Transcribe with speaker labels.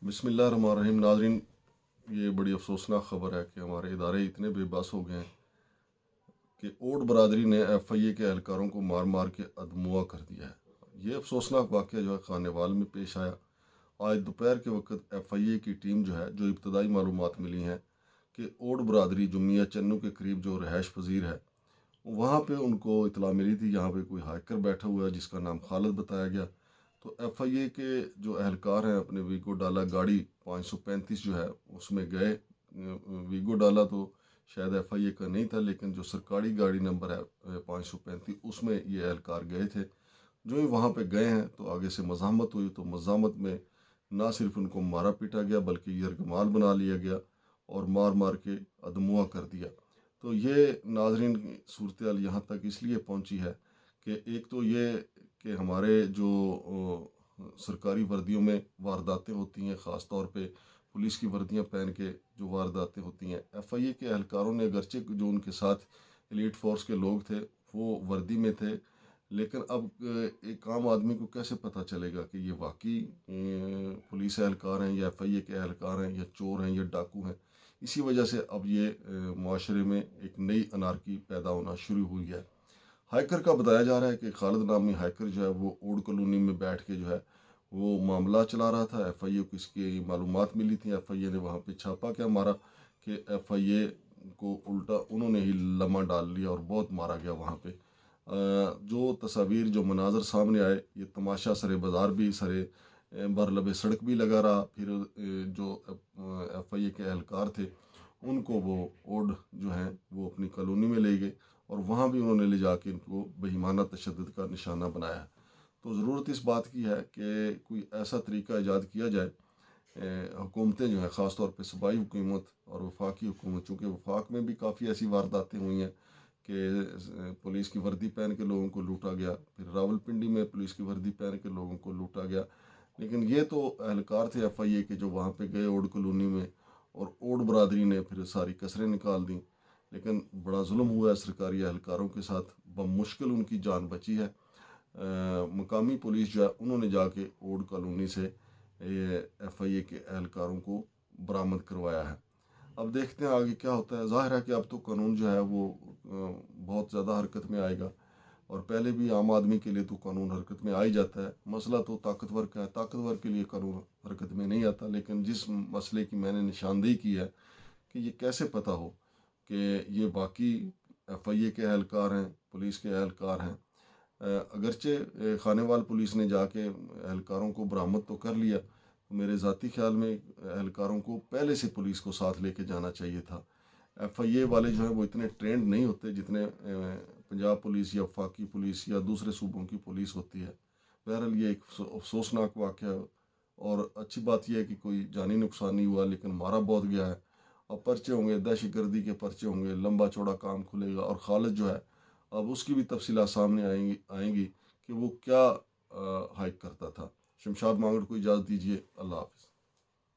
Speaker 1: بسم اللہ الرحمن الرحیم۔ ناظرین، یہ بڑی افسوسناک خبر ہے کہ ہمارے ادارے اتنے بے بس ہو گئے ہیں کہ اوڈ برادری نے ایف آئی اے کے اہلکاروں کو مار مار کے ادموا کر دیا ہے۔ یہ افسوسناک واقعہ جو ہے خانیوال میں پیش آیا۔ آج دوپہر کے وقت ایف آئی اے کی ٹیم جو ابتدائی معلومات ملی ہیں کہ اوڈ برادری جو میاں چنو کے قریب جو رہائش پذیر ہے، وہاں پہ ان کو اطلاع ملی تھی یہاں پہ کوئی ہائیکر بیٹھا ہوا ہے جس کا نام خالد بتایا گیا۔ تو ایف آئی اے کے جو اہلکار ہیں اپنے ویگو ڈالا گاڑی 535 جو ہے اس میں گئے۔ ویگو ڈالا تو شاید ایف آئی اے کا نہیں تھا، لیکن جو سرکاری گاڑی نمبر ہے 535 اس میں یہ اہلکار گئے تھے۔ جو ہی وہاں پہ گئے ہیں تو آگے سے مزاحمت ہوئی، تو مزاحمت میں نہ صرف ان کو مارا پیٹا گیا بلکہ یرغمال بنا لیا گیا اور مار مار کے ادموا کر دیا۔ تو یہ ناظرین صورتحال یہاں تک اس لیے پہنچی ہے کہ ایک تو یہ کہ ہمارے جو سرکاری وردیوں میں وارداتیں ہوتی ہیں، خاص طور پہ پولیس کی وردیاں پہن کے جو وارداتیں ہوتی ہیں، ایف آئی اے کے اہلکاروں نے اگرچہ جو ان کے ساتھ ایلیٹ فورس کے لوگ تھے وہ وردی میں تھے، لیکن اب ایک عام آدمی کو کیسے پتہ چلے گا کہ یہ واقعی پولیس اہلکار ہیں یا ایف آئی اے کے اہلکار ہیں یا چور ہیں یا ڈاکو ہیں۔ اسی وجہ سے اب یہ معاشرے میں ایک نئی انارکی پیدا ہونا شروع ہوئی ہے۔ ہائیکر کا بتایا جا رہا ہے کہ خالد نامی ہائیکر جو ہے وہ اوڈ کالونی میں بیٹھ کے جو ہے وہ معاملہ چلا رہا تھا۔ ایف آئی اے کو اس کی معلومات ملی تھی، ایف آئی اے نے وہاں پہ چھاپا کیا مارا کہ ایف آئی اے کو الٹا انہوں نے ہی لمحہ ڈال لیا اور بہت مارا گیا وہاں پہ۔ جو تصاویر جو مناظر سامنے آئے، یہ تماشا سرے بازار بھی سرے بر لبے سڑک بھی لگا رہا۔ پھر جو ایف آئی اے کے اہلکار تھے ان کو وہ اوڈ جو ہیں وہ اپنی کالونی میں لے گئے اور وہاں بھی انہوں نے لے جا کے ان کو بہیمانہ تشدد کا نشانہ بنایا ہے۔ تو ضرورت اس بات کی ہے کہ کوئی ایسا طریقہ ایجاد کیا جائے۔ حکومتیں جو ہیں خاص طور پہ صوبائی حکومت اور وفاقی حکومت، چونکہ وفاق میں بھی کافی ایسی وارداتیں ہوئی ہیں کہ پولیس کی وردی پہن کے لوگوں کو لوٹا گیا، پھر راول پنڈی میں پولیس کی وردی پہن کے لوگوں کو لوٹا گیا، لیکن یہ تو اہلکار تھے ایف آئی اے کے جو وہاں پہ گئے اوڈ کالونی میں، اور اوڈ برادری نے پھر ساری کسریں نکال دیں۔ لیکن بڑا ظلم ہوا ہے سرکاری اہلکاروں کے ساتھ، بمشکل ان کی جان بچی ہے۔ مقامی پولیس جو ہے انہوں نے جا کے اوڈ کالونی سے ایف آئی اے کے اہلکاروں کو برآمد کروایا ہے۔ اب دیکھتے ہیں آگے کیا ہوتا ہے۔ ظاہر ہے کہ اب تو قانون جو ہے وہ بہت زیادہ حرکت میں آئے گا، اور پہلے بھی عام آدمی کے لیے تو قانون حرکت میں آ ہی جاتا ہے۔ مسئلہ تو طاقتور کا ہے، طاقتور کے لیے قانون حرکت میں نہیں آتا۔ لیکن جس مسئلے کی میں نے نشاندہی کی ہے کہ یہ کیسے پتہ ہو کہ یہ باقی ایف آئی اے کے اہلکار ہیں، پولیس کے اہلکار ہیں۔ اگرچہ خانیوال پولیس نے جا کے اہلکاروں کو برآمد تو کر لیا، میرے ذاتی خیال میں اہلکاروں کو پہلے سے پولیس کو ساتھ لے کے جانا چاہیے تھا۔ ایف آئی اے والے جو ہیں وہ اتنے ٹرینڈ نہیں ہوتے جتنے پنجاب پولیس یا وفاقی پولیس یا دوسرے صوبوں کی پولیس ہوتی ہے۔ بہرحال یہ ایک افسوسناک واقعہ ہے، اور اچھی بات یہ ہے کہ کوئی جانی نقصان نہیں ہوا، لیکن مارا بہت گیا ہے۔ اب پرچے ہوں گے، دہشت گردی کے پرچے ہوں گے، لمبا چوڑا کام کھلے گا، اور خالد جو ہے اب اس کی بھی تفصیلات سامنے آئیں گی کہ وہ کیا ہائیک کرتا تھا۔ شمشاد مانگڑ کو اجازت دیجیے، اللہ حافظ۔